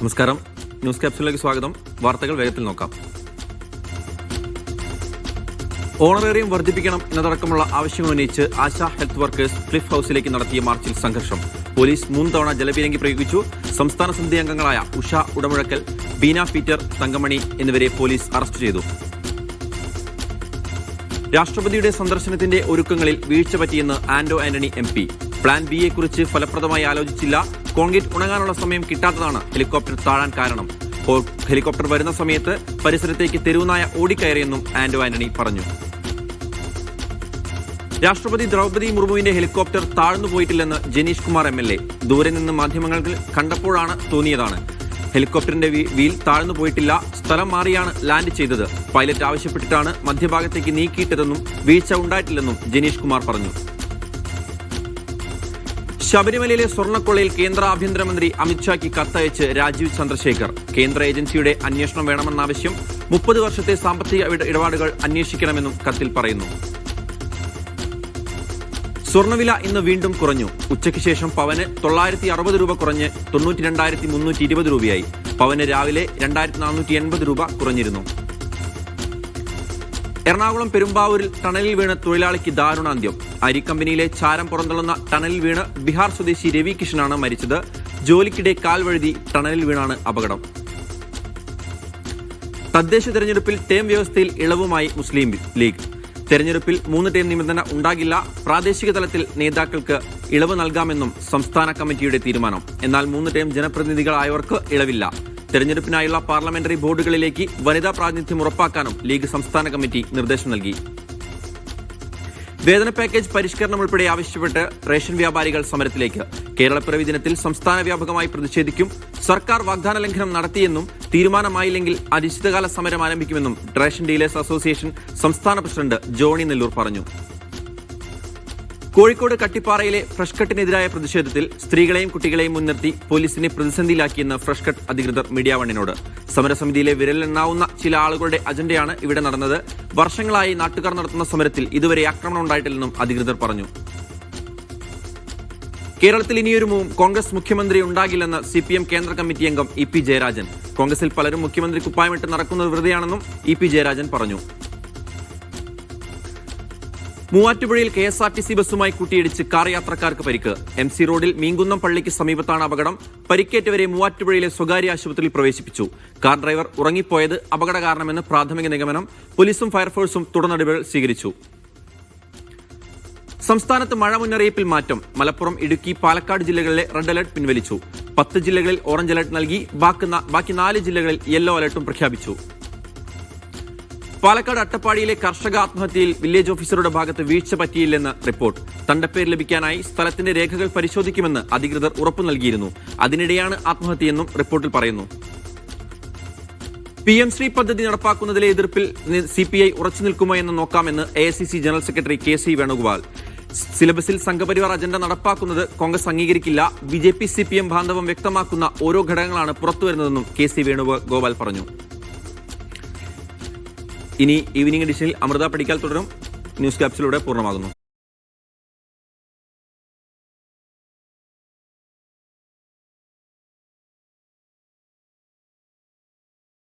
നമസ്കാരം. ന്യൂസ് ക്യാപ്സ്യൂളിലേക്ക് സ്വാഗതം. വാർത്തകൾ വേഗത്തിൽ നോക്കാം. ഓണറേറിയം വർദ്ധിപ്പിക്കണം എന്നതടക്കമുള്ള ആവശ്യങ്ങൾ ഉന്നയിച്ച് ആശാ ഹെൽത്ത് വർക്കേഴ്സ് ക്ലിഫ് ഹൌസിലേക്ക് നടത്തിയ മാർച്ചിൽ സംഘർഷം. പോലീസ് 3 തവണ ജലപീരങ്കി പ്രയോഗിച്ചു. സംസ്ഥാന സമിതി അംഗങ്ങളായ ഉഷ ഉടമുഴക്കൽ, ബീന പീറ്റർ, തങ്കമണി എന്നിവരെ പോലീസ് അറസ്റ്റ് ചെയ്തു. രാഷ്ട്രപതിയുടെ സന്ദർശനത്തിന്റെ ഒരുക്കങ്ങളിൽ വീഴ്ച പറ്റിയെന്ന് ആന്റോ ആന്റണി MP. പ്ലാൻ ബിയെക്കുറിച്ച് ഫലപ്രദമായി ആലോചിച്ചില്ല. കോൺക്രീറ്റ് ഉണങ്ങാനുള്ള സമയം കിട്ടാത്തതാണ് ഹെലികോപ്റ്റർ താഴാൻ കാരണം. ഹെലികോപ്റ്റർ വരുന്ന സമയത്ത് പരിസരത്തേക്ക് തെരുവുനായ ഓടിക്കയറിയെന്നും ആന്റോ ആന്റണി പറഞ്ഞു. രാഷ്ട്രപതി ദ്രൗപദി മുർമുവിന്റെ ഹെലികോപ്റ്റർ താഴ്ന്നുപോയിട്ടില്ലെന്ന് ജനീഷ് കുമാർ MLA. ദൂരെ നിന്ന് മാധ്യമങ്ങൾക്ക് കണ്ടപ്പോഴാണ് തോന്നിയതാണ്. ഹെലികോപ്റ്ററിന്റെ വീൽ താഴ്ന്നുപോയിട്ടില്ല. സ്ഥലം മാറിയാണ് ലാൻഡ് ചെയ്തത്. പൈലറ്റ് ആവശ്യപ്പെട്ടിട്ടാണ് മധ്യഭാഗത്തേക്ക് നീക്കിയിട്ടതെന്നും വീഴ്ച ഉണ്ടായിട്ടില്ലെന്നും ജനീഷ് കുമാർ പറഞ്ഞു. ശബരിമലയിലെ സ്വർണ്ണക്കൊള്ളയിൽ കേന്ദ്ര ആഭ്യന്തരമന്ത്രി അമിത്ഷായ്ക്ക് കത്തയച്ച് രാജീവ് ചന്ദ്രശേഖർ. കേന്ദ്ര ഏജൻസിയുടെ അന്വേഷണം വേണമെന്നാവശ്യം. 30 വർഷത്തെ സാമ്പത്തിക ഇടപാടുകൾ അന്വേഷിക്കണമെന്നും കത്തിൽ പറയുന്നു. സ്വർണ്ണവില ഇന്ന് വീണ്ടും കുറഞ്ഞു. ഉച്ചയ്ക്ക് ശേഷം പവന് 960 രൂപ കുറഞ്ഞ് 92,320 രൂപയായി. പവന് രാവിലെ 2,480 രൂപ കുറഞ്ഞിരുന്നു. എറണാകുളം പെരുമ്പാവൂരിൽ ടണലിൽ വീണ് തൊഴിലാളിക്ക് ദാരുണാന്ത്യം. അരിക്കമ്പനിയിലെ ചാരം പുറന്തള്ളുന്ന ടണലിൽ വീണ് ബീഹാർ സ്വദേശി രവി കിഷനാണ് മരിച്ചത്. ജോലിക്കിടെ കാൽ വഴുതി ടണലിൽ വീണാണ് അപകടം. തദ്ദേശ തെരഞ്ഞെടുപ്പിൽ ടേം വ്യവസ്ഥയിൽ ഇളവുമായി മുസ്ലിം ലീഗ്. തെരഞ്ഞെടുപ്പിൽ 3 ടേം നിബന്ധന ഉണ്ടാകില്ല. പ്രാദേശിക തലത്തിൽ നേതാക്കൾക്ക് ഇളവ് നൽകാമെന്നും സംസ്ഥാന കമ്മിറ്റിയുടെ തീരുമാനം. എന്നാൽ 3 ടേം ജനപ്രതിനിധികളായവർക്ക് ഇളവില്ല. തെരഞ്ഞെടുപ്പിനായുള്ള പാർലമെന്ററി ബോർഡുകളിലേക്ക് വനിതാ പ്രാതിനിധ്യം ഉറപ്പാക്കാനും ലീഗ് സംസ്ഥാന കമ്മിറ്റി നിർദ്ദേശം നൽകി. വേതന പാക്കേജ് പരിഷ്കരണം ഉൾപ്പെടെ ആവശ്യപ്പെട്ട് റേഷൻ വ്യാപാരികൾ സമരത്തിലേക്ക്. കേരളപ്പിറവി ദിനത്തിൽ സംസ്ഥാന വ്യാപകമായി പ്രതിഷേധിക്കും. സർക്കാർ വാഗ്ദാന ലംഘനം നടത്തിയെന്നും തീരുമാനമായില്ലെങ്കിൽ അനിശ്ചിതകാല സമരം ആരംഭിക്കുമെന്നും റേഷൻ ഡീലേഴ്സ് അസോസിയേഷൻ സംസ്ഥാന പ്രസിഡന്റ് ജോണി നെല്ലൂർ പറഞ്ഞു. കോഴിക്കോട് കട്ടിപ്പാറയിലെ ഫ്രഷ് കട്ടിനെതിരായ പ്രതിഷേധത്തിൽ സ്ത്രീകളെയും കുട്ടികളെയും മുൻനിർത്തി പോലീസിനെ പ്രതിസന്ധിയിലാക്കിയെന്ന് ഫ്രഷ് കട്ട് അധികൃതർ മീഡിയ വണ്ണിനോട്. സമരസമിതിയിലെ വിരലിലെണ്ണാവുന്ന ചില ആളുകളുടെ അജണ്ടയാണ് ഇവിടെ നടന്നത്. വർഷങ്ങളായി നാട്ടുകാർ നടത്തുന്ന സമരത്തിൽ ഇതുവരെ ആക്രമണം ഉണ്ടായിട്ടില്ലെന്നും അധികൃതർ പറഞ്ഞു. കേരളത്തിൽ ഇനിയൊരു കോൺഗ്രസ് മുഖ്യമന്ത്രി ഉണ്ടാകില്ലെന്ന് CPM കേന്ദ്ര കമ്മിറ്റി അംഗം EP ജയരാജൻ. കോൺഗ്രസിൽ പലരും മുഖ്യമന്ത്രി കുപ്പായമിട്ട് നടക്കുന്നത് വെറുതെയാണെന്നും EP ജയരാജൻ പറഞ്ഞു. മൂവാറ്റുപുഴയിൽ KSRTC ബസ്സുമായി കൂട്ടിയിടിച്ച് കാർ യാത്രക്കാർക്ക് പരിക്ക്. MC റോഡിൽ മീൻകുന്നം പള്ളിക്ക് സമീപത്താണ് അപകടം. പരിക്കേറ്റവരെ മൂവാറ്റുപുഴയിലെ സ്വകാര്യ ആശുപത്രിയിൽ പ്രവേശിപ്പിച്ചു. കാർ ഡ്രൈവർ ഉറങ്ങിപ്പോയത് അപകട കാരണമെന്ന് പ്രാഥമിക നിഗമനം. പോലീസും ഫയർഫോഴ്സും തുടർ നടപടികൾ സ്വീകരിച്ചു. സംസ്ഥാനത്ത് മഴ മുന്നറിയിപ്പിൽ മാറ്റം. മലപ്പുറം, ഇടുക്കി, പാലക്കാട് ജില്ലകളിലെ റെഡ് അലർട്ട് പിൻവലിച്ചു. 10 ജില്ലകളിൽ ഓറഞ്ച് അലർട്ട് നൽകി. ബാക്കി 4 ജില്ലകളിൽ യെല്ലോ അലർട്ടും പ്രഖ്യാപിച്ചു. പാലക്കാട് അട്ടപ്പാടിയിലെ കർഷക ആത്മഹത്യയിൽ വില്ലേജ് ഓഫീസറുടെ ഭാഗത്ത് വീഴ്ച പറ്റിയില്ലെന്ന് റിപ്പോർട്ട്. തണ്ടപ്പേര് ലഭിക്കാനായി സ്ഥലത്തിന്റെ രേഖകൾ പരിശോധിക്കുമെന്ന് അധികൃതർ ഉറപ്പു നൽകിയിരുന്നു. അതിനിടെയാണ് ആത്മഹത്യയെന്നും റിപ്പോർട്ടിൽ പറയുന്നു. PM ശ്രീ പദ്ധതി നടപ്പാക്കുന്നതിലെ എതിർപ്പിൽ CPI ഉറച്ചു നിൽക്കുമോ എന്ന് നോക്കാമെന്ന് AICC general secretary KC Venugopal. സിലബസിൽ സംഘപരിവാർ അജണ്ട നടപ്പാക്കുന്നത് കോൺഗ്രസ് അംഗീകരിക്കില്ല. BJP CPM ബാന്ധവം വ്യക്തമാക്കുന്ന ഓരോ ഘടകങ്ങളാണ് പുറത്തുവരുന്നതെന്നും KC വേണുഗോപാൽ പറഞ്ഞു. ഇനി ഈവനിംഗ് എഡിഷനിൽ അമൃത പഠിക്കാൽ തുടരും. ന്യൂസ് ക്യാപ്സിലൂടെ പൂർണ്ണമാകുന്നു.